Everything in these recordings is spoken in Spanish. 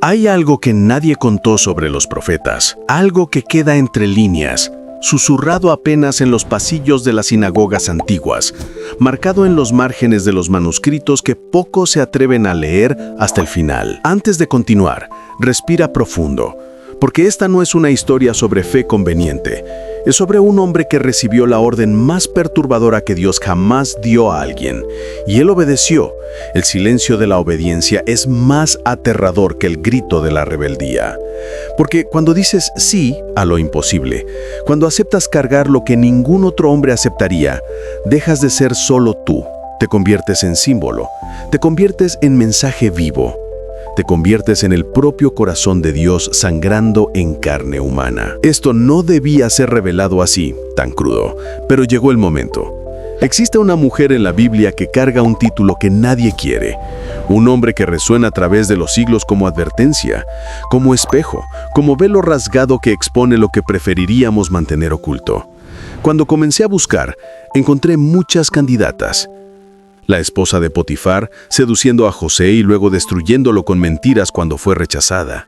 Hay algo que nadie contó sobre los profetas, algo que queda entre líneas, susurrado apenas en los pasillos de las sinagogas antiguas, marcado en los márgenes de los manuscritos que pocos se atreven a leer hasta el final. Antes de continuar, respira profundo, porque esta no es una historia sobre fe conveniente, es sobre un hombre que recibió la orden más perturbadora que Dios jamás dio a alguien, y él obedeció. El silencio de la obediencia es más aterrador que el grito de la rebeldía. Porque cuando dices sí a lo imposible, cuando aceptas cargar lo que ningún otro hombre aceptaría, dejas de ser solo tú, te conviertes en símbolo, te conviertes en mensaje vivo. Te conviertes en el propio corazón de Dios sangrando en carne humana. Esto no debía ser revelado así, tan crudo, pero llegó el momento. Existe una mujer en la Biblia que carga un título que nadie quiere, un hombre que resuena a través de los siglos como advertencia, como espejo, como velo rasgado que expone lo que preferiríamos mantener oculto. Cuando comencé a buscar, encontré muchas candidatas. La esposa de Potifar, seduciendo a José y luego destruyéndolo con mentiras cuando fue rechazada.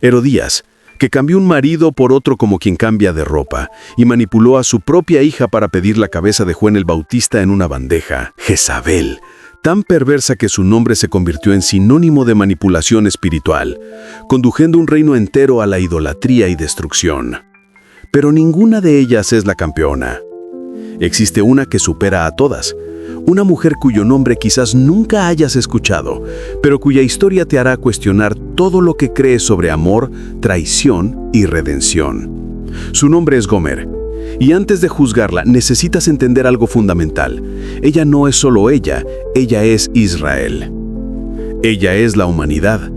Herodías, que cambió un marido por otro como quien cambia de ropa, y manipuló a su propia hija para pedir la cabeza de Juan el Bautista en una bandeja. Jezabel, tan perversa que su nombre se convirtió en sinónimo de manipulación espiritual, conduciendo un reino entero a la idolatría y destrucción. Pero ninguna de ellas es la campeona. Existe una que supera a todas. Una mujer cuyo nombre quizás nunca hayas escuchado, pero cuya historia te hará cuestionar todo lo que crees sobre amor, traición y redención. Su nombre es Gomer, y antes de juzgarla necesitas entender algo fundamental. Ella no es solo ella es Israel. Ella es la humanidad.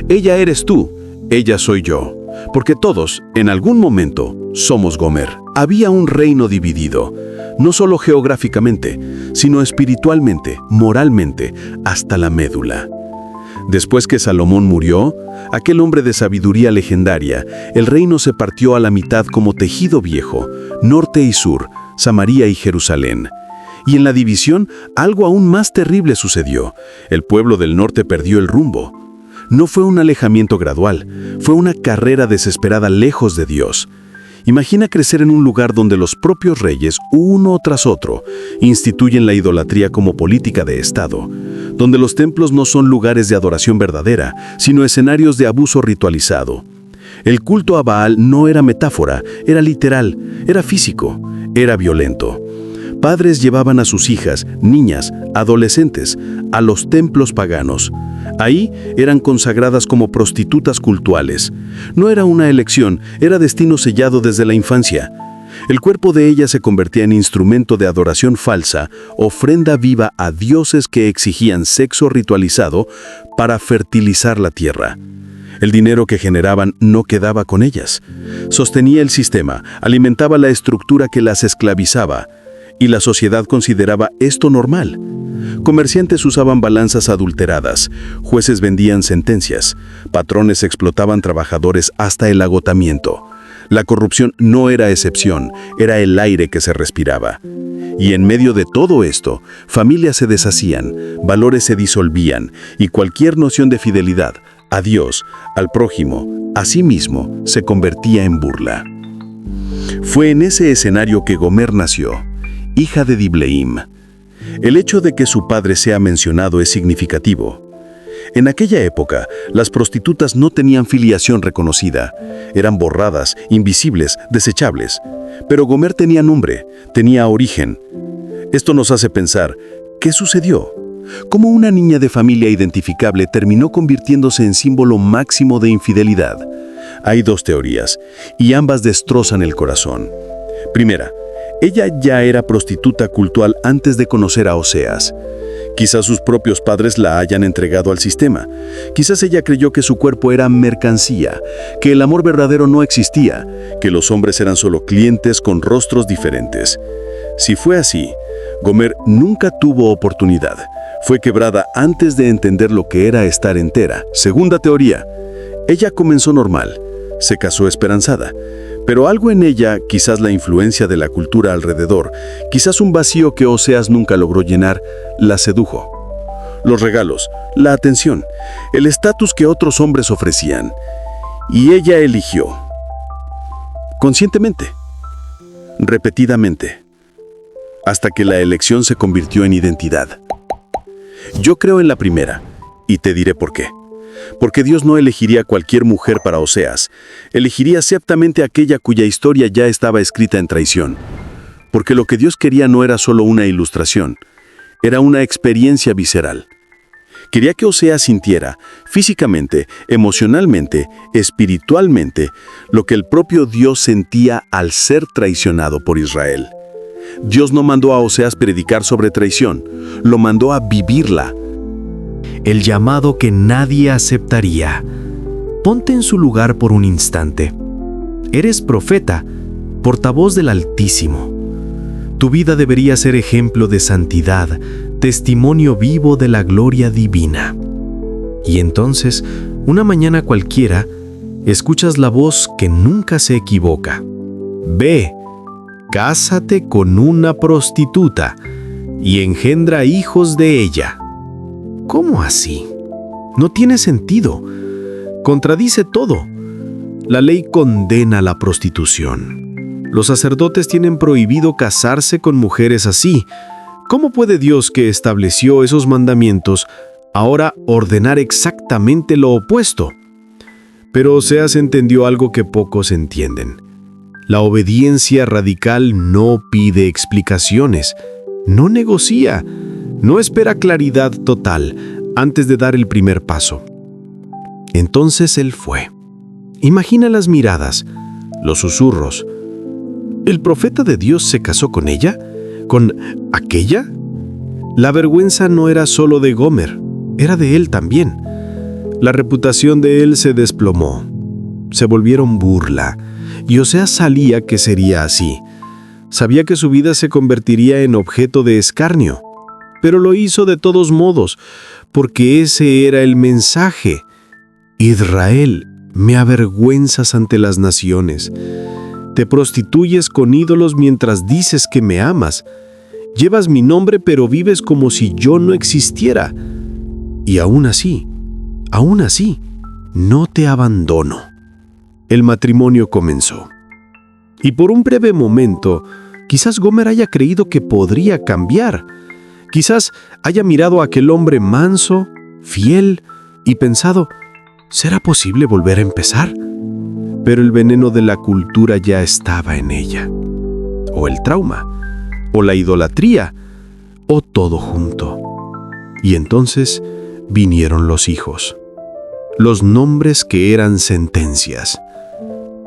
Ella eres tú, ella soy yo. Porque todos, en algún momento, somos Gomer. Había un reino dividido, no solo geográficamente, sino espiritualmente, moralmente, hasta la médula. Después que Salomón murió, aquel hombre de sabiduría legendaria, el reino se partió a la mitad como tejido viejo, norte y sur, Samaria y Jerusalén. Y en la división, algo aún más terrible sucedió. El pueblo del norte perdió el rumbo. No fue un alejamiento gradual, fue una carrera desesperada lejos de Dios. Imagina crecer en un lugar donde los propios reyes, uno tras otro, instituyen la idolatría como política de Estado, donde los templos no son lugares de adoración verdadera, sino escenarios de abuso ritualizado. El culto a Baal no era metáfora, era literal, era físico, era violento. Padres llevaban a sus hijas, niñas, adolescentes, a los templos paganos. Ahí eran consagradas como prostitutas cultuales. No era una elección, era destino sellado desde la infancia. El cuerpo de ellas se convertía en instrumento de adoración falsa, ofrenda viva a dioses que exigían sexo ritualizado para fertilizar la tierra. El dinero que generaban no quedaba con ellas. Sostenía el sistema, alimentaba la estructura que las esclavizaba. Y la sociedad consideraba esto normal. Comerciantes usaban balanzas adulteradas, jueces vendían sentencias, patrones explotaban trabajadores hasta el agotamiento. La corrupción no era excepción, era el aire que se respiraba. Y en medio de todo esto, familias se deshacían, valores se disolvían y cualquier noción de fidelidad a Dios, al prójimo, a sí mismo, se convertía en burla. Fue en ese escenario que Gomer nació, hija de Dibleim. El hecho de que su padre sea mencionado es significativo. En aquella época, las prostitutas no tenían filiación reconocida. Eran borradas, invisibles, desechables. Pero Gomer tenía nombre, tenía origen. Esto nos hace pensar, ¿qué sucedió? ¿Cómo una niña de familia identificable terminó convirtiéndose en símbolo máximo de infidelidad? Hay dos teorías, y ambas destrozan el corazón. Primera, ella ya era prostituta cultual antes de conocer a Oseas. Quizás sus propios padres la hayan entregado al sistema. Quizás ella creyó que su cuerpo era mercancía, que el amor verdadero no existía, que los hombres eran solo clientes con rostros diferentes. Si fue así, Gomer nunca tuvo oportunidad. Fue quebrada antes de entender lo que era estar entera. Segunda teoría, ella comenzó normal, se casó esperanzada. Pero algo en ella, quizás la influencia de la cultura alrededor, quizás un vacío que Oseas nunca logró llenar, la sedujo. los regalos, la atención, el estatus que otros hombres ofrecían. Y ella eligió. Conscientemente. Repetidamente. Hasta que la elección se convirtió en identidad. Yo creo en la primera, y te diré por qué. Porque Dios no elegiría a cualquier mujer para Oseas, elegiría aceptamente aquella cuya historia ya estaba escrita en traición. Porque lo que Dios quería no era solo una ilustración, era una experiencia visceral. Quería que Oseas sintiera, físicamente, emocionalmente, espiritualmente, lo que el propio Dios sentía al ser traicionado por Israel. Dios no mandó a Oseas predicar sobre traición, lo mandó a vivirla. El llamado que nadie aceptaría. Ponte en su lugar por un instante. Eres profeta, portavoz del Altísimo. Tu vida debería ser ejemplo de santidad, testimonio vivo de la gloria divina. Y entonces, una mañana cualquiera, escuchas la voz que nunca se equivoca. Ve, cásate con una prostituta y engendra hijos de ella. ¿Cómo así? No tiene sentido. Contradice todo. La ley condena la prostitución. Los sacerdotes tienen prohibido casarse con mujeres así. ¿Cómo puede Dios, que estableció esos mandamientos, ahora ordenar exactamente lo opuesto? Pero Oseas entendió algo que pocos entienden. La obediencia radical no pide explicaciones, no negocia, no espera claridad total antes de dar el primer paso. Entonces él fue. Imagina las miradas, los susurros. ¿El profeta de Dios se casó con ella? ¿Con aquella? La vergüenza no era solo de Gomer, era de él también. La reputación de él se desplomó. Se volvieron burla, y Oseas sabía que sería así. Sabía que su vida se convertiría en objeto de escarnio, pero lo hizo de todos modos, porque ese era el mensaje. Israel, me avergüenzas ante las naciones. Te prostituyes con ídolos mientras dices que me amas. Llevas mi nombre, pero vives como si yo no existiera. Y aún así, no te abandono. El matrimonio comenzó. Y por un breve momento, quizás Gomer haya creído que podría cambiar. Quizás haya mirado a aquel hombre manso, fiel, y pensado, ¿será posible volver a empezar? Pero el veneno de la cultura ya estaba en ella. O el trauma, o la idolatría, o todo junto. Y entonces vinieron los hijos. Los nombres que eran sentencias.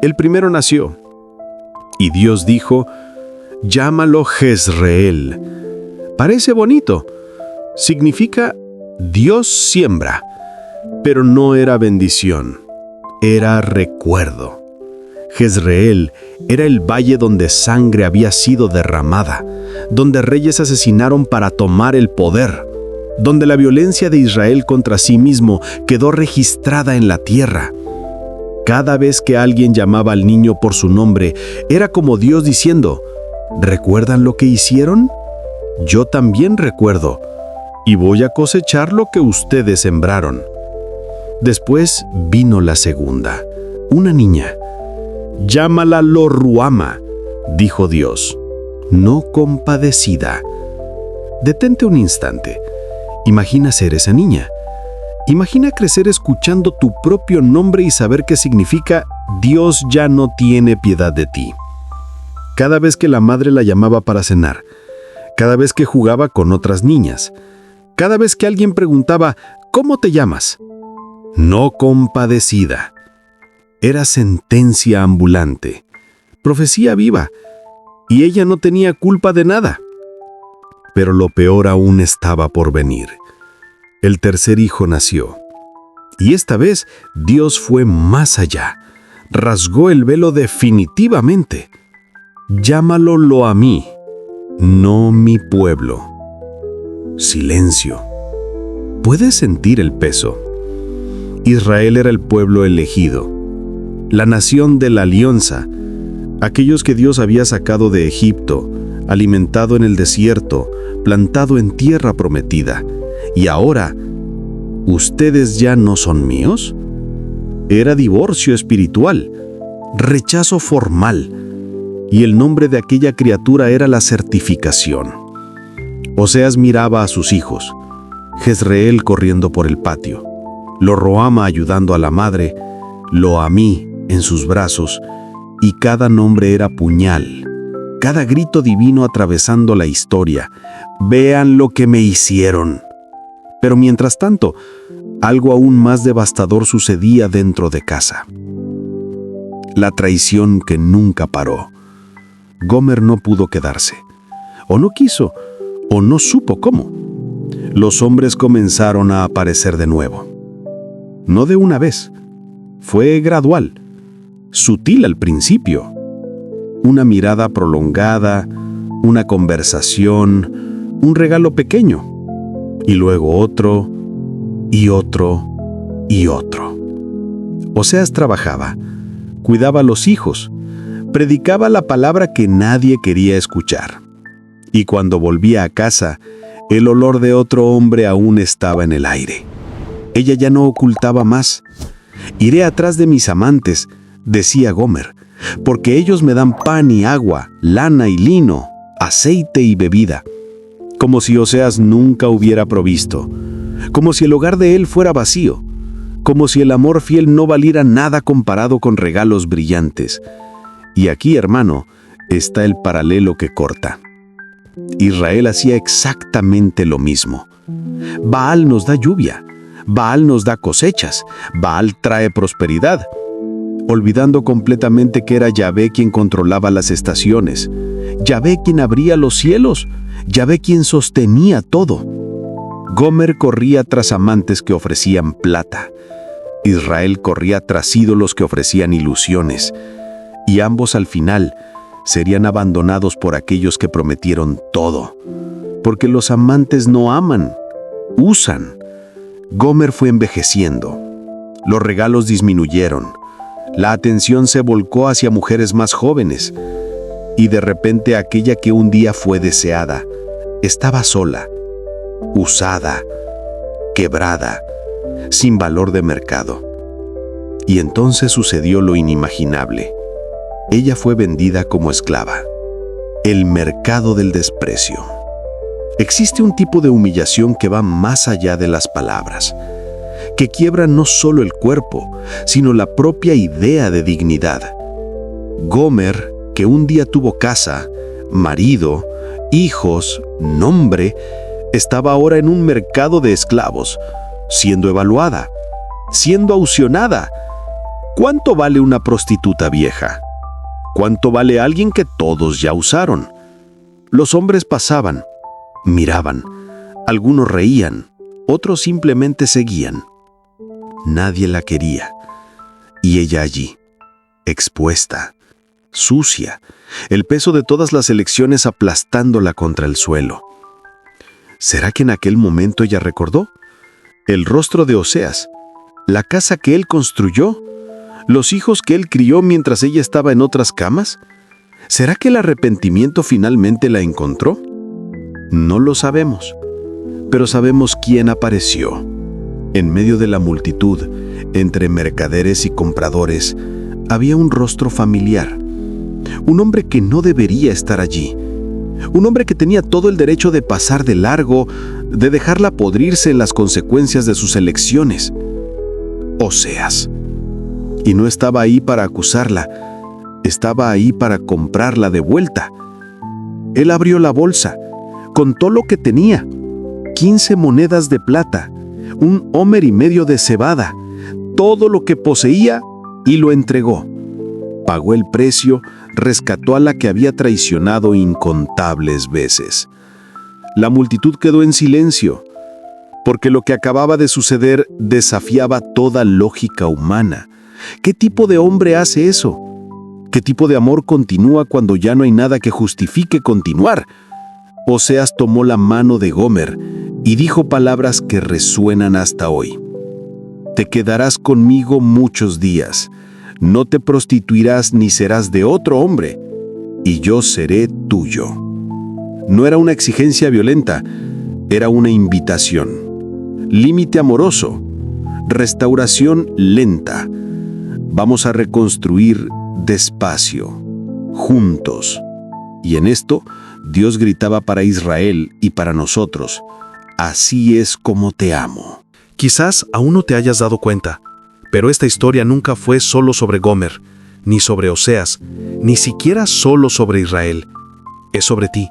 El primero nació, y Dios dijo, llámalo Jezreel. Parece bonito. Significa Dios siembra, pero no era bendición. Era recuerdo. Jezreel era el valle donde sangre había sido derramada, donde reyes asesinaron para tomar el poder, donde la violencia de Israel contra sí mismo quedó registrada en la tierra. Cada vez que alguien llamaba al niño por su nombre, era como Dios diciendo, ¿recuerdan lo que hicieron? Yo también recuerdo, y voy a cosechar lo que ustedes sembraron. Después vino la segunda, una niña. Llámala Lo-Ruhama, dijo Dios, no compadecida. Detente un instante. Imagina ser esa niña. Imagina crecer escuchando tu propio nombre y saber qué significa Dios ya no tiene piedad de ti. Cada vez que la madre la llamaba para cenar, cada vez que jugaba con otras niñas, cada vez que alguien preguntaba, ¿cómo te llamas? No compadecida. Era sentencia ambulante, profecía viva, y ella no tenía culpa de nada. Pero lo peor aún estaba por venir. El tercer hijo nació, y esta vez Dios fue más allá. Rasgó el velo definitivamente. Llámalo Lo-Amí, no mi pueblo. Silencio. ¿Puedes sentir el peso? Israel era el pueblo elegido, la nación de la alianza, aquellos que Dios había sacado de Egipto, alimentado en el desierto, plantado en tierra prometida, ¿Y ahora, ustedes ya no son míos? Era divorcio espiritual, rechazo formal, y el nombre de aquella criatura era la certificación. Oseas miraba a sus hijos, Jezreel corriendo por el patio, Lo Ruhamá ayudando a la madre, Lo Amí en sus brazos, y cada nombre era puñal, cada grito divino atravesando la historia. Vean lo que me hicieron. Pero mientras tanto, algo aún más devastador sucedía dentro de casa. La traición que nunca paró. Gomer no pudo quedarse. O no quiso, o no supo cómo. Los hombres comenzaron a aparecer de nuevo. No de una vez. Fue gradual, sutil al principio. Una mirada prolongada, una conversación, un regalo pequeño. Y luego otro, y otro, y otro. Oseas trabajaba, cuidaba a los hijos, predicaba la palabra que nadie quería escuchar. Y cuando volvía a casa, el olor de otro hombre aún estaba en el aire. Ella ya no ocultaba más. «Iré atrás de mis amantes», decía Gomer, «porque ellos me dan pan y agua, lana y lino, aceite y bebida». Como si Oseas nunca hubiera provisto, como si el hogar de él fuera vacío, como si el amor fiel no valiera nada comparado con regalos brillantes. Y aquí, hermano, está el paralelo que corta. Israel hacía exactamente lo mismo. Baal nos da lluvia, Baal nos da cosechas, Baal trae prosperidad, olvidando completamente que era Yahvé quien controlaba las estaciones, Yahvé quien abría los cielos, Yahvé quien sostenía todo. Gomer corría tras amantes que ofrecían plata. Israel corría tras ídolos que ofrecían ilusiones. Y ambos al final serían abandonados por aquellos que prometieron todo. Porque los amantes no aman, usan. Gomer fue envejeciendo. Los regalos disminuyeron. La atención se volcó hacia mujeres más jóvenes. Y de repente aquella que un día fue deseada, estaba sola, usada, quebrada, sin valor de mercado. Y entonces sucedió lo inimaginable. Ella fue vendida como esclava. El mercado del desprecio. Existe un tipo de humillación que va más allá de las palabras, que quiebra no solo el cuerpo, sino la propia idea de dignidad. Gomer, que un día tuvo casa, marido, hijos, nombre, estaba ahora en un mercado de esclavos, siendo evaluada, siendo aucionada. ¿Cuánto vale una prostituta vieja? ¿Cuánto vale alguien que todos ya usaron? Los hombres pasaban, miraban, algunos reían, otros simplemente seguían. Nadie la quería, y ella allí, expuesta, sucia, el peso de todas las elecciones aplastándola contra el suelo. ¿Será que en aquel momento ella recordó? El rostro de Oseas, la casa que él construyó, los hijos que él crió mientras ella estaba en otras camas. ¿Será que el arrepentimiento finalmente la encontró? No lo sabemos, pero sabemos quién apareció. En medio de la multitud, entre mercaderes y compradores, había un rostro familiar. Un hombre que no debería estar allí. Un hombre que tenía todo el derecho de pasar de largo, de dejarla podrirse en las consecuencias de sus elecciones. Oseas. Y no estaba ahí para acusarla, estaba ahí para comprarla de vuelta. Él abrió la bolsa, contó lo que tenía: 15 monedas de plata, 1,5 homer de cebada, todo lo que poseía, y lo entregó. Pagó el precio, rescató a la que había traicionado incontables veces. La multitud quedó en silencio, porque lo que acababa de suceder desafiaba toda lógica humana. ¿Qué tipo de hombre hace eso? ¿Qué tipo de amor continúa cuando ya no hay nada que justifique continuar? Oseas tomó la mano de Gomer y dijo palabras que resuenan hasta hoy. Te quedarás conmigo muchos días. No te prostituirás ni serás de otro hombre, y yo seré tuyo. No era una exigencia violenta, era una invitación. límite amoroso, restauración lenta. Vamos a reconstruir despacio, juntos. Y en esto, Dios gritaba para Israel y para nosotros: así es como te amo. Quizás aún no te hayas dado cuenta, pero esta historia nunca fue solo sobre Gomer, ni sobre Oseas, ni siquiera solo sobre Israel. Es sobre ti.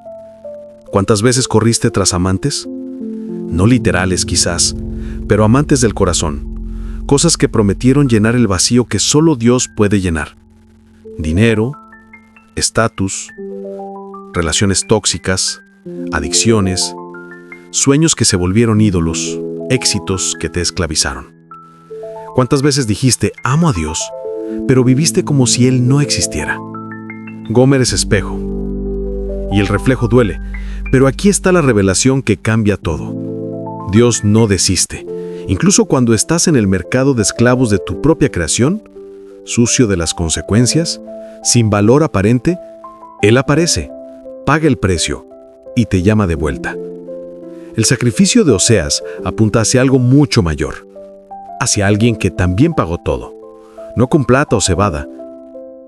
¿Cuántas veces corriste tras amantes? No literales quizás, pero amantes del corazón. Cosas que prometieron llenar el vacío que solo Dios puede llenar. Dinero, estatus, relaciones tóxicas, adicciones, sueños que se volvieron ídolos, éxitos que te esclavizaron. ¿Cuántas veces dijiste, amo a Dios, pero viviste como si Él no existiera? Gomer es espejo, y el reflejo duele, pero aquí está la revelación que cambia todo. Dios no desiste, incluso cuando estás en el mercado de esclavos de tu propia creación, sucio de las consecuencias, sin valor aparente, Él aparece, paga el precio y te llama de vuelta. El sacrificio de Oseas apunta hacia algo mucho mayor, hacia alguien que también pagó todo, no con plata o cebada,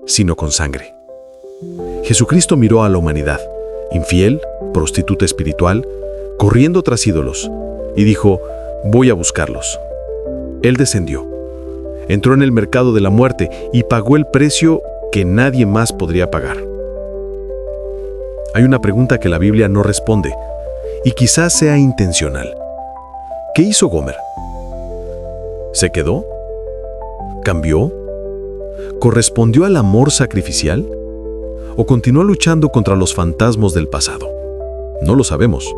sino con sangre. Jesucristo miró a la humanidad, infiel, prostituta espiritual, corriendo tras ídolos, y dijo, voy a buscarlos. Él descendió, entró en el mercado de la muerte y pagó el precio que nadie más podría pagar. Hay una pregunta que la Biblia no responde, y quizás sea intencional. ¿Qué hizo Gomer? ¿Se quedó? ¿Cambió? ¿Correspondió al amor sacrificial? ¿O continuó luchando contra los fantasmas del pasado? No lo sabemos.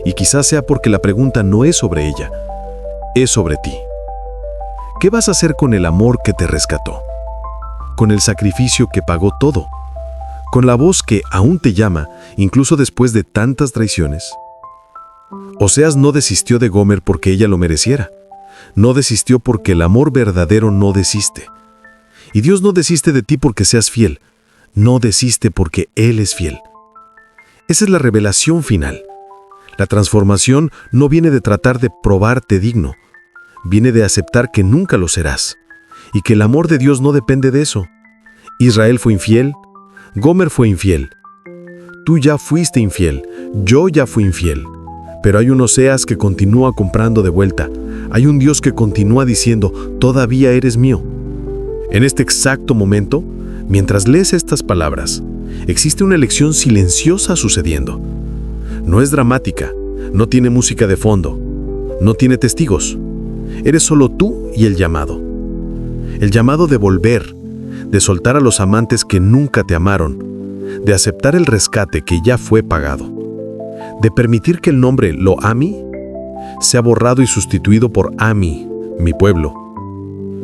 Y quizás sea porque la pregunta no es sobre ella, es sobre ti. ¿Qué vas a hacer con el amor que te rescató? ¿Con el sacrificio que pagó todo? ¿Con la voz que aún te llama, incluso después de tantas traiciones? Oseas no desistió de Gomer porque ella lo mereciera. No desistió porque el amor verdadero no desiste. Y Dios no desiste de ti porque seas fiel. No desiste porque Él es fiel. Esa es la revelación final. La transformación no viene de tratar de probarte digno. Viene de aceptar que nunca lo serás. Y que el amor de Dios no depende de eso. Israel fue infiel. Gomer fue infiel. Tú ya fuiste infiel. Yo ya fui infiel. Pero hay un Oseas que continúa comprando de vuelta. Hay un Dios que continúa diciendo, todavía eres mío. En este exacto momento, mientras lees estas palabras, existe una elección silenciosa sucediendo. No es dramática, no tiene música de fondo, no tiene testigos. Eres solo tú y el llamado. El llamado de volver, de soltar a los amantes que nunca te amaron, de aceptar el rescate que ya fue pagado, de permitir que el nombre Lo Ami sea borrado y sustituido por Ami, mi pueblo.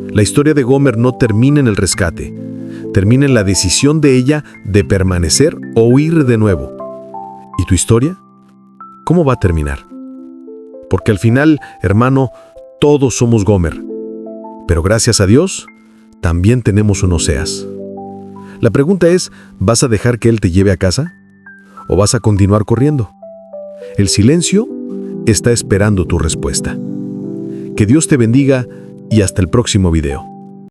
La historia de Gomer no termina en el rescate, termina en la decisión de ella de permanecer o huir de nuevo. ¿Y tu historia? ¿Cómo va a terminar? Porque al final, hermano, todos somos Gomer. Pero gracias a Dios, también tenemos un Oseas. La pregunta es, ¿vas a dejar que Él te lleve a casa? ¿O vas a continuar corriendo? El silencio está esperando tu respuesta. Que Dios te bendiga y hasta el próximo video.